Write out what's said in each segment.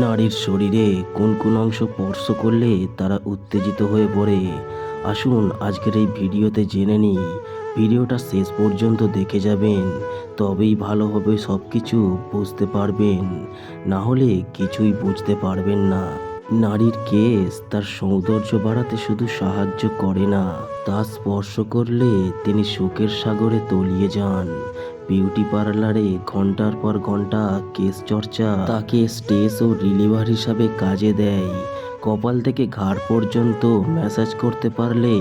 নারীর শরীরে কোন কোন অংশ স্পর্শ করলে তারা উত্তেজিত হয়ে পড়ে? আসুন আজকের এই ভিডিওতে জেনে নিই। ভিডিওটা শেষ পর্যন্ত দেখে যাবেন, তবেই ভালোভাবে সব কিছু বুঝতে পারবেন, না হলে কিছুই বুঝতে পারবেন না। নারীর কেশ তার সৌন্দর্য বাড়াতে শুধু সাহায্য করে না, তা স্পর্শ করলে তিনি সুখের সাগরে তলিয়ে যান। বিউটি পার্লারে ঘন্টার পর ঘন্টা কেশ চর্চা তাকে স্ট্রেস ও রিলিভার হিসাবে কাজে দেয়। কপাল থেকে ঘাড় পর্যন্ত ম্যাসাজ করতে পারলে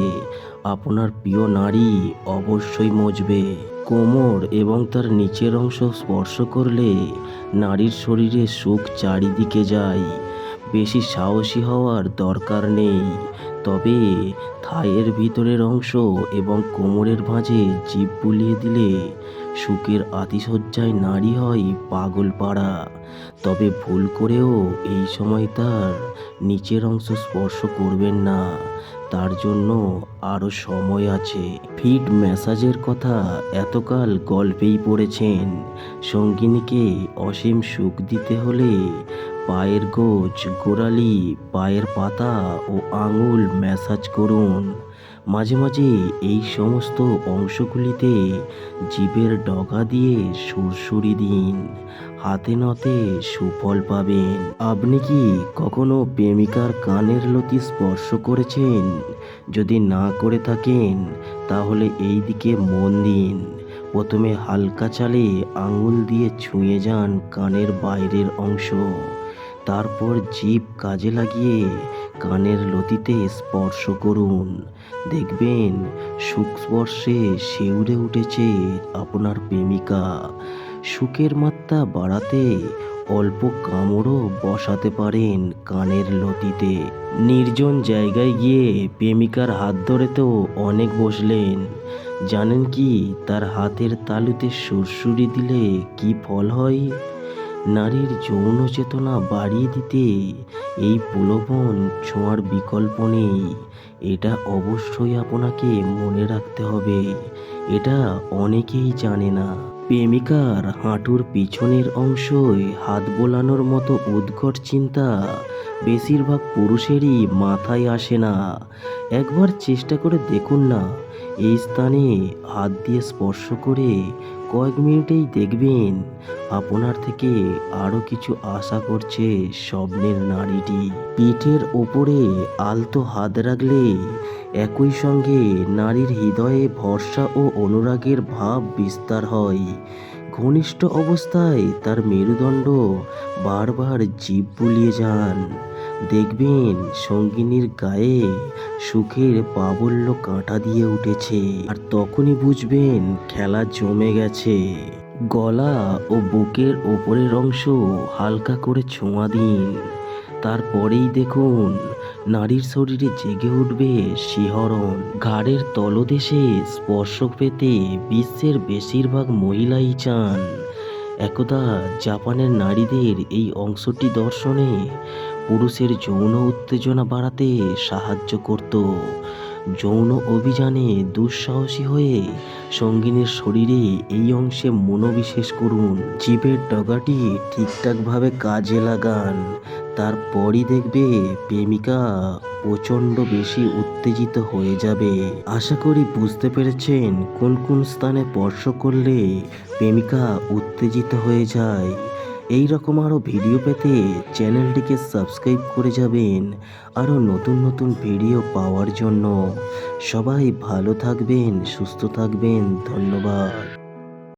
আপনার প্রিয় নারী অবশ্যই মজবে। কোমর এবং তার নিচের অংশ স্পর্শ করলে নারীর শরীরে সুখ চারিদিকে যায়। বেশি সাহসী হওয়ার দরকার নেই, তবে থাইয়ের ভিতরের অংশ এবং কোমরের ভাঁজে জিভ বুলিয়ে দিলে সুখের আতিশয্যায় নারী হয় পাগল পাড়া। তবে ভুল করেও এই সময় তার নিচের অংশ স্পর্শ করবেন না, তার জন্য আরও সময় আছে। ফিট ম্যাসাজের কথা এতকাল গল্পেই পড়েছেন। সঙ্গিনীকে অসীম সুখ দিতে হলে পায়ের গোছ, গোড়ালি, পায়ের পাতা ও আঙুল ম্যাসাজ করুন। মাঝে মাঝে এই সমস্ত অংশগুলিতে জিভের ডগা দিয়ে সুরসুরি দিন, হাতে নাতে সুফল পাবেন। আপনি কি কখনো প্রেমিকার কানের লতি স্পর্শ করেছেন? যদি না করে থাকেন তাহলে এই দিকে মন দিন। প্রথমে হালকা চালে আঙুল দিয়ে ছুঁয়ে যান কানের বাইরের অংশ, তারপর জিভ কাজে লাগিয়ে কানের লতিতে স্পর্শ করুন। দেখবেন সুখ স্পর্শে শিউরে উঠেছে আপনার প্রেমিকা। সুখের মাত্রা বাড়াতে অল্প কামড়ও বসাতে পারেন কানের লতিতে। নির্জন জায়গায় গিয়ে প্রেমিকার হাত ধরে তো অনেক বসলেন, জানেন কি তার হাতের তালুতে সুরসুরি দিলে কি ফল হয়? নারীর যৌন চেতনা বাড়িয়ে দিতে এই প্রলোভন ছোঁয়ার বিকল্প নেই। এটা অবশ্যই আপনাকে মনে রাখতে হবে। এটা অনেকেই জানে না। প্রেমিকার হাঁটুর পিছনের অংশই হাত বোলানোর মতো উদ্ভট চিন্তা বেশিরভাগ পুরুষেরই মাথায় আসে না। একবার চেষ্টা করে দেখুন না, এই স্থানে হাত দিয়ে স্পর্শ করে কয়েক মিনিটেই দেখবেন আপনার থেকে আরও কিছু আশা করছে স্বপ্নের নারীটি। পিঠের ওপরে আলতো হাত রাখলে একই সঙ্গে নারীর হৃদয়ে ভরসা ও অনুরাগের ভাব বিস্তার হয়। ঘনিষ্ঠ অবস্থায় তার মেরুদণ্ড বারবার জিভ বুলিয়ে যান, দেখবেন সঙ্গিনীর গায়ে সুখের প্রাবল্য কাঁটা দিয়ে উঠেছে। আর তখনই বুঝবেন খেলা জমে গেছে। গলা ও বুকের ওপরের অংশ হালকা করে ছোঁয়া দিন, তারপরেই দেখুন নারীর শরীরে জেগে উঠবে শিহরণ। ঘাড়ের তলদেশে স্পর্শ পেতে বিশ্বের বেশিরভাগ মহিলাই চান। একদা জাপানের নারীদের এই অংশটি দর্শনে পুরুষের যৌন উত্তেজনা বাড়াতে সাহায্য করত। যৌন অভিযানে দুঃসাহসী হয়ে সঙ্গিনীর শরীরে এই অংশে মনোনিবেশ করুন। জিভের ডগাটি ঠিকঠাকভাবে কাজে লাগান, তারপরই দেখবে প্রেমিকা প্রচণ্ড বেশি উত্তেজিত হয়ে যাবে। আশা করি বুঝতে পেরেছেন কোন কোন স্থানে স্পর্শ করলে প্রেমিকা উত্তেজিত হয়ে যায়। এই রকম আরও ভিডিও পেতে চ্যানেলটিকে সাবস্ক্রাইব করে যাবেন আরও নতুন নতুন ভিডিও পাওয়ার জন্য। সবাই ভালো থাকবেন, সুস্থ থাকবেন, ধন্যবাদ।